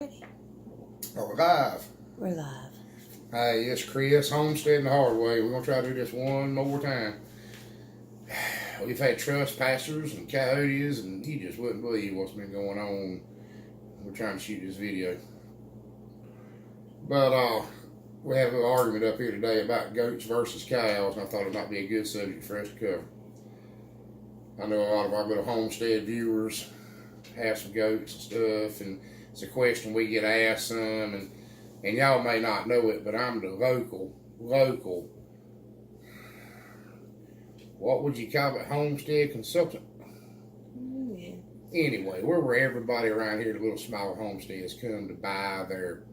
Ready? Are we live? We're live. Hey, it's Chris, Homestead the Hard Way. We're going to try to do this one more time. We've had trespassers and coyotes, and you just wouldn't believe what's been going on. We're trying to shoot this video. But we have an argument up here today about goats versus cows, and I thought it might be a good subject for us to cover. I know a lot of our little homestead viewers have some goats and stuff, and it's a question we get asked some, and y'all may not know it, but I'm the local, what would you call it, homestead consultant? Yeah. Anyway, we're where everybody around here, the little smaller homesteads, come to buy their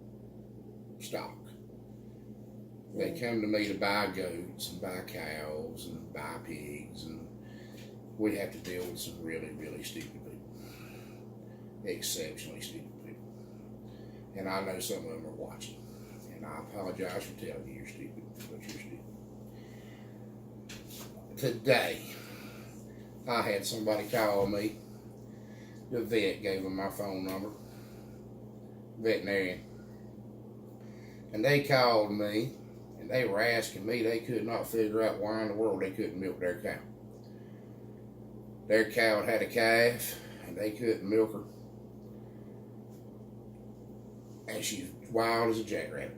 stock. They come to me to buy goats and buy cows and buy pigs, and we have to deal with some really, really stupid people. Exceptionally stupid people. And I know some of them are watching. And I apologize for telling you you're stupid, but you're stupid. Today, I had somebody call me. The vet gave them my phone number. Veterinarian. And they called me, and they were asking me, they could not figure out why in the world they couldn't milk their cow. Their cow had a calf, and they couldn't milk her. And she's wild as a jackrabbit.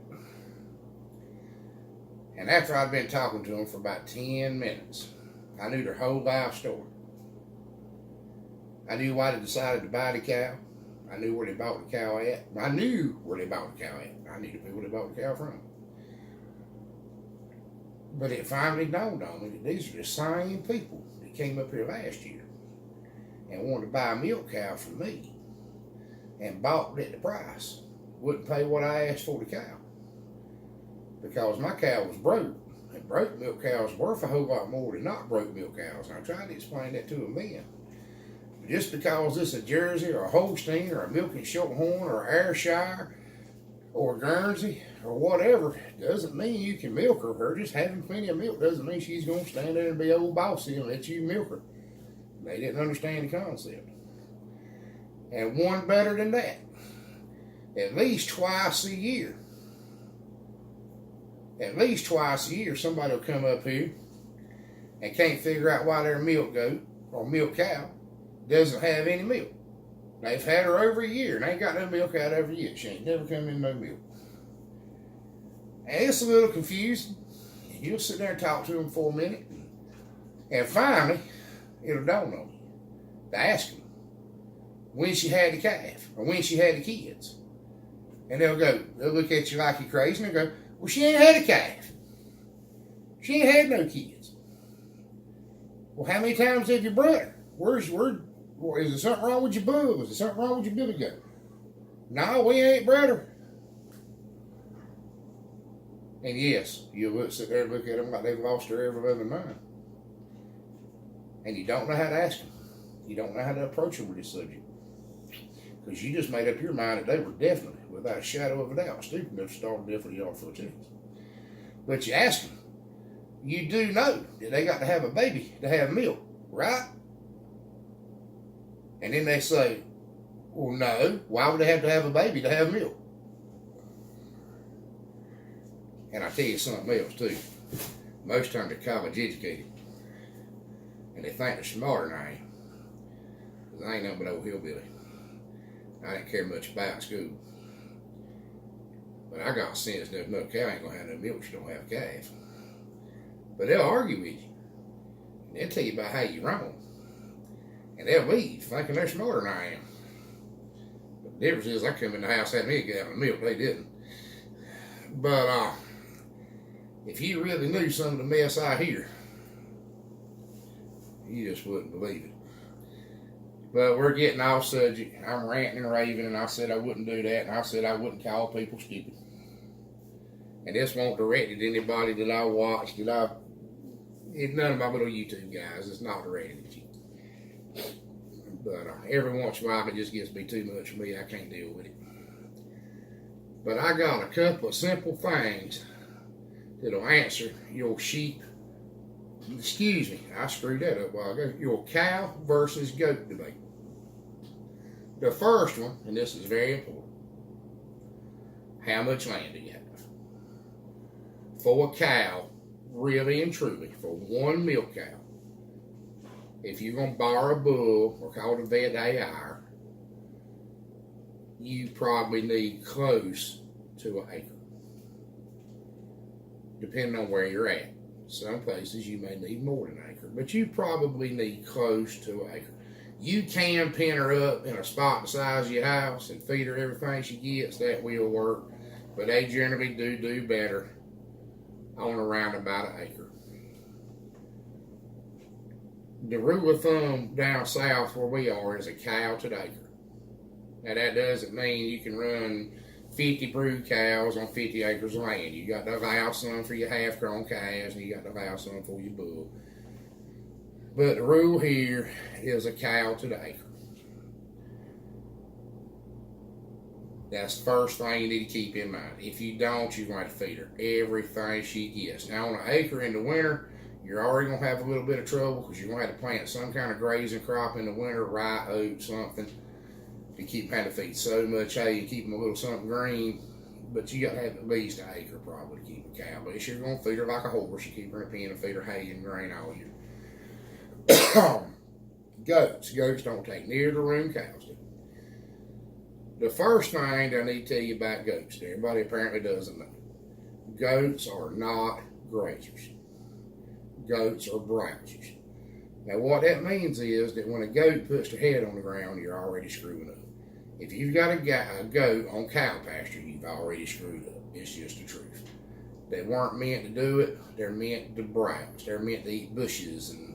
And after I'd been talking to them for about 10 minutes, I knew their whole life story. I knew why they decided to buy the cow. I knew where they bought the cow at. I knew where they bought the cow at. I knew the people they bought the cow from. But it finally dawned on me that these are the same people that came up here last year and wanted to buy a milk cow from me and bought it at the price. Wouldn't pay what I asked for the cow because my cow was broke, and broke milk cows are worth a whole lot more than not broke milk cows. And I tried to explain that to them then. Just because this is a Jersey or a Holstein or a Milking Shorthorn or Ayrshire or a Guernsey or whatever doesn't mean you can milk her. Her just having plenty of milk doesn't mean she's going to stand there and be old bossy and let you milk her. They didn't understand the concept. And one better than that, at least twice a year, somebody will come up here and can't figure out why their milk goat or milk cow doesn't have any milk. They've had her over a year and ain't got no milk out of her yet. She ain't never come in no milk. And it's a little confusing. You'll sit there and talk to them for a minute, and finally, it'll dawn on you to ask them when she had the calf or when she had the kids. And they'll look at you like you're crazy and they'll go, well, she ain't had a calf. She ain't had no kids. Well, how many times have you bred her? Is there something wrong with your bull? Is there something wrong with your billy goat? No, we ain't bred her. And yes, you'll sit there and look at them like they've lost their ever loving mind. And you don't know how to ask them. You don't know how to approach them with this subject. Because you just made up your mind that they were definitely, without a shadow of a doubt, stupid enough to start a different yard full of chickens. But you ask them, you do know that they got to have a baby to have milk, right? And then they say, well, no, why would they have to have a baby to have milk? And I tell you something else too. Most times they're college educated. And they think they're smarter than I am. Because I ain't nothing but old hillbilly. I didn't care much about school. But I got sense that no cow ain't gonna have no milk, she don't have a calf. But they'll argue with you. And they'll tell you about how you're wrong. And they'll leave thinking they're smarter than I am. But the difference is I come in the house had me a gallon of milk, they didn't. But if you really knew some of the mess I hear, you just wouldn't believe it. But we're getting off subject. I'm ranting and raving, and I said I wouldn't do that, and I said I wouldn't call people stupid. And this won't direct it to anybody that I watch, it's none of my little YouTube guys. It's not directed at you. But every once in a while, it just gets to be too much for me. I can't deal with it. But I got a couple of simple things that'll answer your sheep. Excuse me, I screwed that up a while ago. Your cow versus goat debate. The first one, and this is very important, how much land do you have? For a cow, really and truly, for one milk cow, if you're going to borrow a bull or call it a vet AR, you probably need close to an acre, depending on where you're at. Some places you may need more than an acre, but you probably need close to an acre. You can pin her up in a spot the size of your house and feed her everything she gets. That will work, but they generally do better on around about an acre. The rule of thumb down south where we are is a cow to the acre. Now that doesn't mean you can run 50 brood cows on 50 acres of land. You got to allow some for your half-grown calves, and you got to allow some for your bull. But the rule here is a cow to the acre. That's the first thing you need to keep in mind. If you don't, you're going to feed her everything she gets. Now on an acre in the winter, you're already going to have a little bit of trouble because you're going to have to plant some kind of grazing crop in the winter, rye, oat, something, to keep having to feed so much hay and keep them a little something green. But you got to have at least an acre probably to keep a cow. But if you're going to feed her like a horse, you keep her in a pen and feed her hay and grain all year. Goats don't take near the room cows do. The first thing I need to tell you about goats, everybody apparently doesn't know. Goats are not grazers. Goats are browsers. Now what that means is that when a goat puts their head on the ground, you're already screwing up. If you've got a goat on cow pasture, you've already screwed up. It's just the truth. They weren't meant to do it. They're meant to browse. They're meant to eat bushes and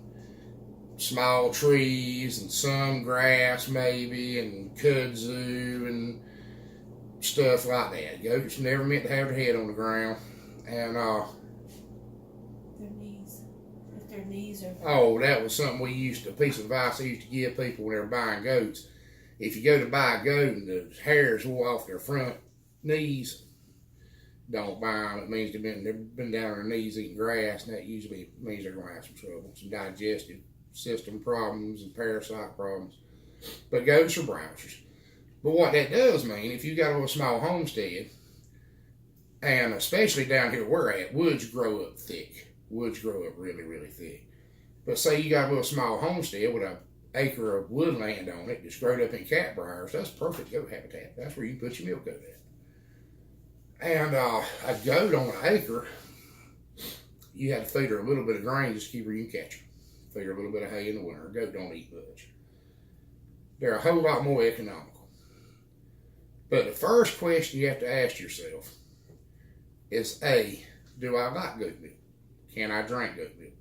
small trees and some grass maybe and kudzu and stuff like that. Goats never meant to have their head on the ground. And their knees are... Oh, that was something a piece of advice I used to give people when they were buying goats. If you go to buy a goat and the hairs wore off their front knees, don't buy them. It means they've been down on their knees eating grass, and that usually means they're going to have some trouble, some digestive system problems and parasite problems. But goats are browsers. But what that does mean, if you got a little small homestead, and especially down here where we're at, woods grow up thick. Woods grow up really, really thick. But say you got a little small homestead with an acre of woodland on it that's growed up in cat briars, that's perfect goat habitat. That's where you put your milk goat at. And a goat on an acre, you have to feed her a little bit of grain just to keep her in catch. Feed her a little bit of hay in the winter. A goat don't eat much. They're a whole lot more economical. But the first question you have to ask yourself is A, do I like goat milk? Can I drink goat milk?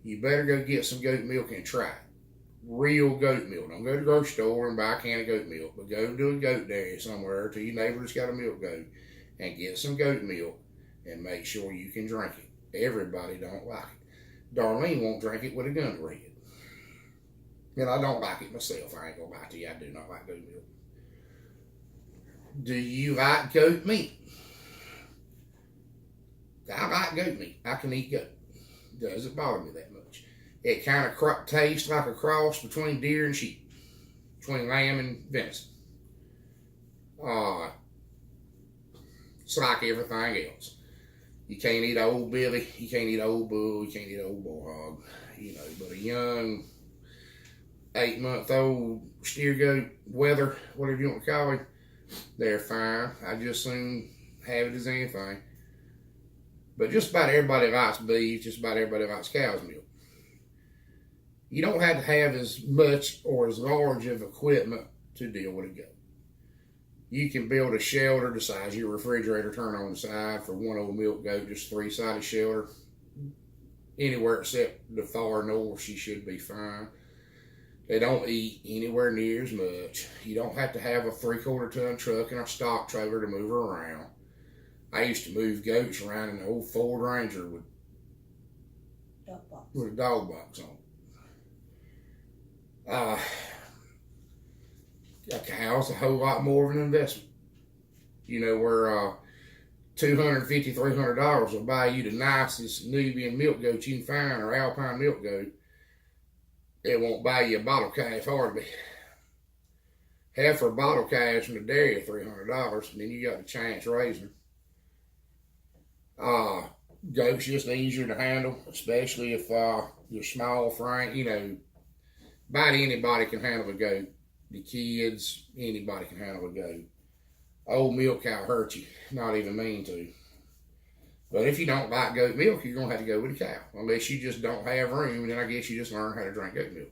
You better go get some goat milk and try it. Real goat milk. Don't go to the grocery store and buy a can of goat milk, but go to a goat dairy somewhere to your neighbor that's got a milk goat and get some goat milk and make sure you can drink it. Everybody don't like it. Darlene won't drink it with a gun to her head. And I don't like it myself. I ain't gonna lie to you. I do not like goat milk. Do you like goat meat? I like goat meat. I can eat goat. Doesn't bother me that much. It kind of tastes like a cross between deer and sheep, between lamb and venison. It's like everything else. You can't eat old Billy, you can't eat old bull, you can't eat old bull hog, but a young 8-month-old steer goat, wether, whatever you want to call him, they're fine. I just soon have it as anything. But just about everybody likes beef, just about everybody likes cow's milk. You don't have to have as much or as large of equipment to deal with a goat. You can build a shelter the size of your refrigerator, turn on the side for one old milk goat, just 3-sided shelter. Anywhere except the far north, she should be fine. They don't eat anywhere near as much. You don't have to have a 3/4 ton truck and a stock trailer to move her around. I used to move goats around in an old Ford Ranger with a dog box on it. A cow's a whole lot more of an investment. Where $250, $300 will buy you the nicest Nubian milk goat you can find, or Alpine milk goat. It won't buy you a bottle calf hardly. Heifer bottle calves from the dairy are $300, and then you got the chance raising. Goats just easier to handle, especially if you're small frame. You know, about anybody can handle a goat. The kids, anybody can handle a goat. Old milk cow hurt you, not even mean to. But if you don't like goat milk, you're going to have to go with a cow. Unless you just don't have room, then I guess you just learn how to drink goat milk.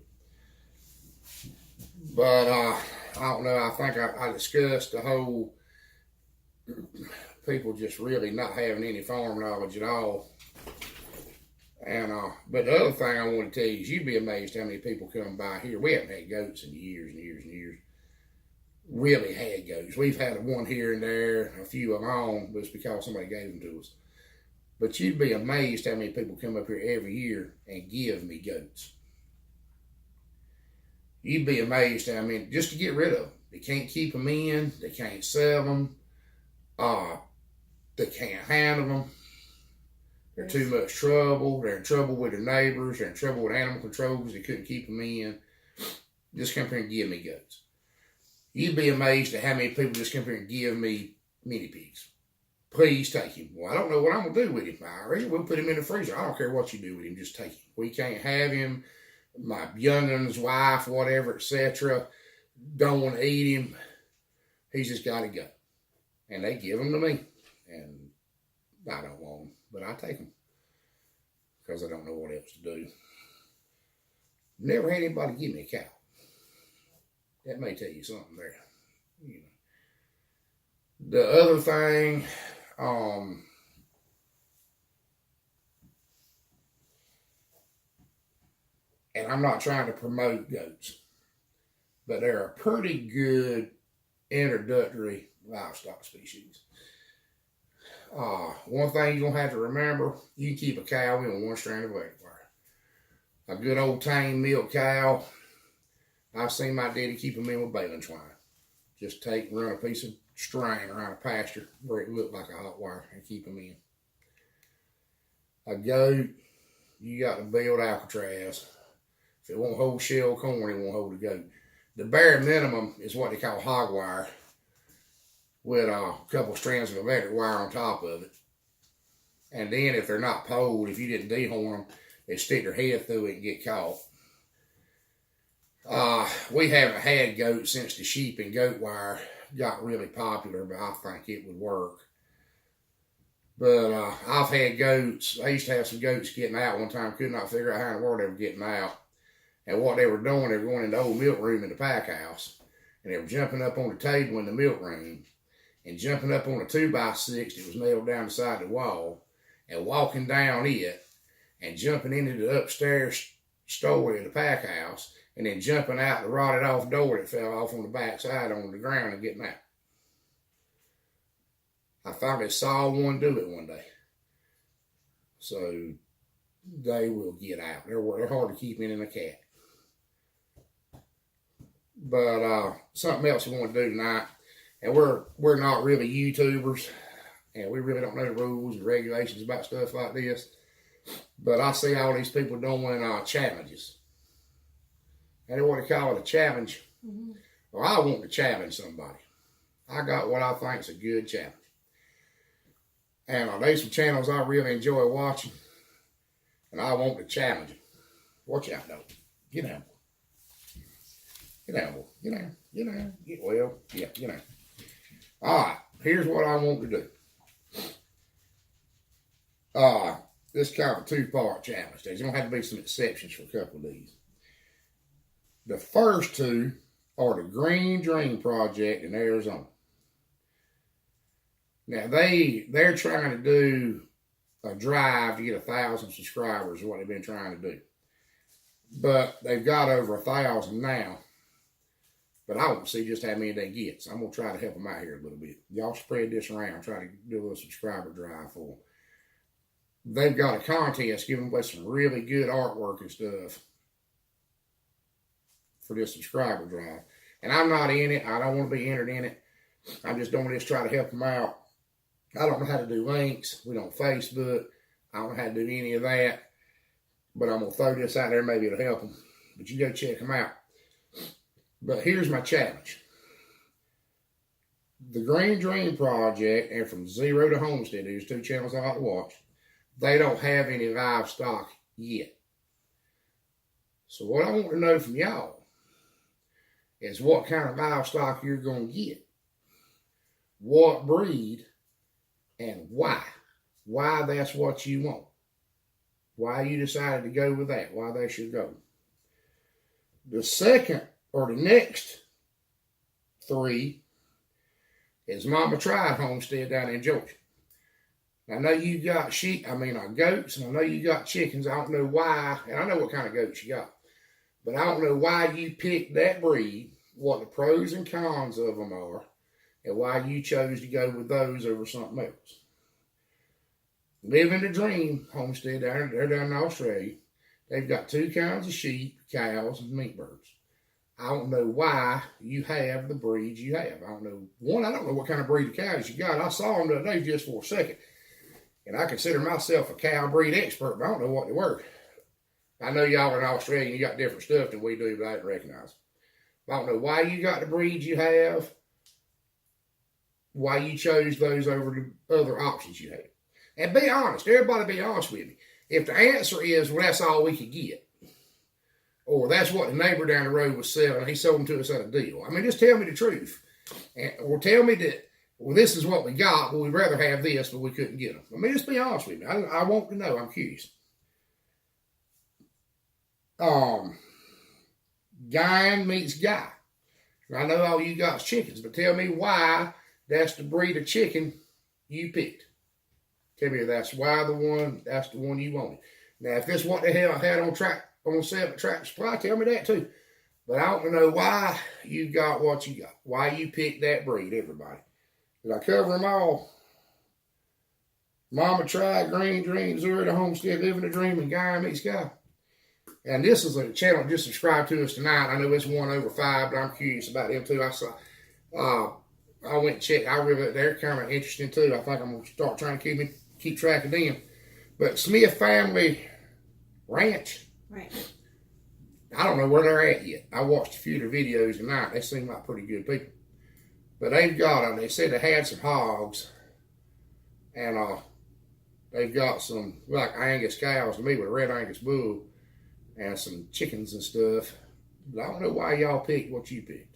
But I don't know, I think I discussed the whole people just really not having any farm knowledge at all. And but the other thing I want to tell you is you'd be amazed how many people come by here. We haven't had goats in years and years and years. Really had goats. We've had one here and there, a few of them on, but it's because somebody gave them to us. But you'd be amazed how many people come up here every year and give me goats. You'd be amazed how many, just to get rid of them. They can't keep them in. They can't sell them. They can't handle them. They're too much trouble. They're in trouble with their neighbors. They're in trouble with animal control because they couldn't keep them in. Just come here and give me goats. You'd be amazed at how many people just come here and give me mini pigs. Please take him. Well, I don't know what I'm going to do with him. We'll put him in the freezer. I don't care what you do with him. Just take him. We can't have him. My youngin's wife, whatever, etc., don't want to eat him. He's just got to go. And they give him to me. And I don't want them, but I take them because I don't know what else to do. Never had anybody give me a cow. That may tell you something there. You know. The other thing, and I'm not trying to promote goats, but they're a pretty good introductory livestock species. One thing you're going to have to remember, you can keep a cow in one strand of electric wire. A good old tame milk cow, I've seen my daddy keep them in with baling twine. Just run a piece of string around a pasture where it looked like a hot wire and keep them in. A goat, you got to build Alcatraz. If it won't hold shell corn, it won't hold a goat. The bare minimum is what they call hog wire, with a couple strands of electric wire on top of it. And then if they're not poled, if you didn't dehorn them, they stick their head through it and get caught. We haven't had goats since the sheep and goat wire got really popular, but I think it would work. But I've had goats. I used to have some goats getting out one time. Could not figure out how in the world they were getting out. And what they were doing, they were going in the old milk room in the pack house. And they were jumping up on the table in the milk room. And jumping up on a 2x6 that was nailed down the side of the wall. And walking down it. And jumping into the upstairs story of the pack house. And then jumping out the rotted off door that fell off on the back side on the ground and getting out. I finally saw one do it one day. So they will get out. They're hard to keep in a cat. But something else we want to do tonight, and we're not really YouTubers, and we really don't know the rules and regulations about stuff like this. But I see all these people doing challenges. And they want to call it a challenge. Mm-hmm. Well, I want to challenge somebody. I got what I think is a good challenge. And there's some channels I really enjoy watching. And I want to challenge them. Watch out, though. Get down. Get down, boy. Get down. Get down. Get down. All right. Here's what I want to do. This is kind of a two-part challenge. There's going to have to be some exceptions for a couple of these. The first two are the Green Dream Project in Arizona. Now, they're trying to do a drive to get 1,000 subscribers is what they've been trying to do. But they've got over 1,000 now. But I want to see just how many they get. So I'm going to try to help them out here a little bit. Y'all spread this around. Try to do a little subscriber drive for them. They've got a contest giving away some really good artwork and stuff for this subscriber drive. And I'm not in it. I don't want to be entered in it. I'm just doing this to try to help them out. I don't know how to do links. We don't Facebook. I don't know how to do any of that. But I'm going to throw this out there. Maybe it'll help them. But you go check them out. But here's my challenge. the Green Dream Project and from Zero to Homestead, these 2 channels I like to watch, they don't have any livestock yet. So what I want to know from y'all is what kind of livestock you're going to get, what breed, and why. Why that's what you want. Why you decided to go with that. Why they should go. The second, or the next 3 is Mama Tried Homestead down in Georgia. I know you got goats, and I know you got chickens. I don't know why, and I know what kind of goats you got. But I don't know why you picked that breed, what the pros and cons of them are, and why you chose to go with those over something else. Living the Dream Homestead, they're down in Australia. They've got 2 kinds of sheep, cows, and meat birds. I don't know why you have the breeds you have. I don't know what kind of breed of cows you got. I saw them the other day just for a second. And I consider myself a cow breed expert, but I don't know what they were. I know y'all in Australia, you got different stuff than we do, but I didn't recognize them. I don't know why you got the breeds you have, why you chose those over the other options you have. And be honest, everybody be honest with me. If the answer is, well, that's all we could get, or that's what the neighbor down the road was selling, he sold them to us at a deal. I mean, just tell me the truth. Or tell me that, well, this is what we got, but we'd rather have this, but we couldn't get them. I mean, just be honest with me. I want to know. I'm curious. Guy meets guy. I know all you got is chickens, but tell me why that's the breed of chicken you picked. Tell me if that's that's the one you wanted. Now, if this what the hell I had on sale at Tractor Supply, tell me that too. But I want to know why you got what you got. Why you picked that breed, everybody. Did I cover them all? Mama Tried, Green Dream, Zero to Homestead, Living the Dream, and Guy Meets Guy. And this is a channel just subscribed to us tonight. I know it's 1 over 5, but I'm curious about them too. I went and checked. They're kind of interesting too. I think I'm going to start trying to keep track of them. But Smith Family Ranch. Right. I don't know where they're at yet. I watched a few of their videos tonight. They seem like pretty good people. But they said they had some hogs. And they've got some, like Angus cows to me, with a red Angus bull. And some chickens and stuff. But I don't know why y'all picked what you picked.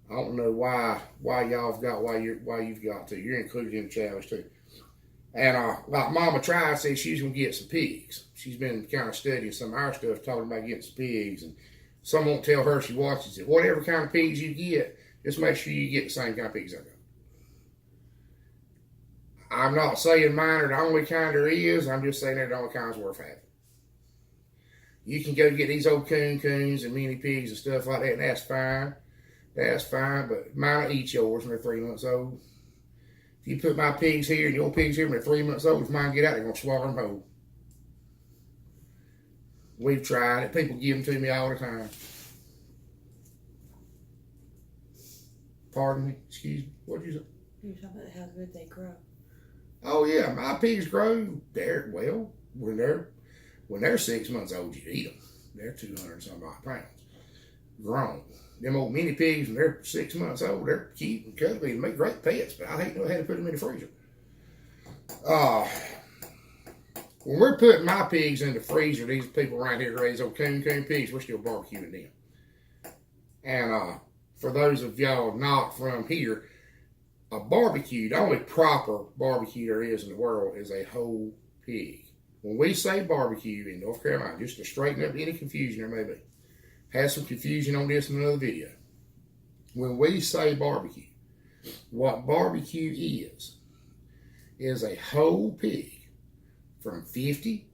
I don't know why y'all have got, why you've got to. You're included in the challenge too. And like Mama Tried, said she's going to get some pigs. She's been kind of studying some of our stuff, talking about getting some pigs. And some won't tell her she watches it. Whatever kind of pigs you get, just make sure you get the same kind of pigs I got. I'm not saying mine are the only kind there is. I'm just saying they're the only kinds worth having. You can go get these old coons and mini pigs and stuff like that, and that's fine. That's fine, but mine will eat yours when they're 3 months old. If you put my pigs here and your pigs here when they're 3 months old, if mine get out, they're going to swallow them whole. We've tried it. People give them to me all the time. Pardon me? Excuse me? What did you say? You're talking about how good they grow. Oh, yeah. My pigs grow. When they're 6 months old, you eat them. They're 200-some odd pounds. Grown. Them old mini pigs, when they're 6 months old, they're cute and cuddly and make great pets, but I hate to know how to put them in the freezer. When we're putting my pigs in the freezer, these people around here raise old coon pigs, we're still barbecuing them. And for those of y'all not from here, a barbecue, the only proper barbecue there is in the world is a whole pig. When we say barbecue in North Carolina, just to straighten up any confusion there may be, had some confusion on this in another video. When we say barbecue, what barbecue is a whole pig from 50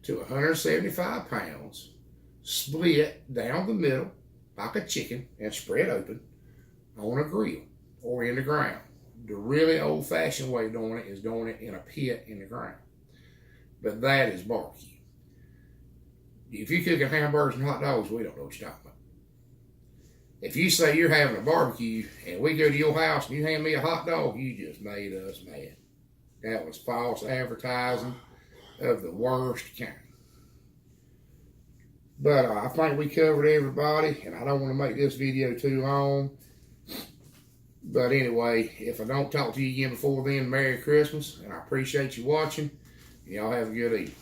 to 175 pounds, split down the middle like a chicken and spread open on a grill or in the ground. The really old-fashioned way of doing it is doing it in a pit in the ground. But that is barbecue. If you're cooking hamburgers and hot dogs, we don't know what you're talking about. If you say you're having a barbecue and we go to your house and you hand me a hot dog, you just made us mad. That was false advertising of the worst kind. But I think we covered everybody, and I don't want to make this video too long. But anyway, if I don't talk to you again before then, Merry Christmas, and I appreciate you watching. Y'all have a good evening.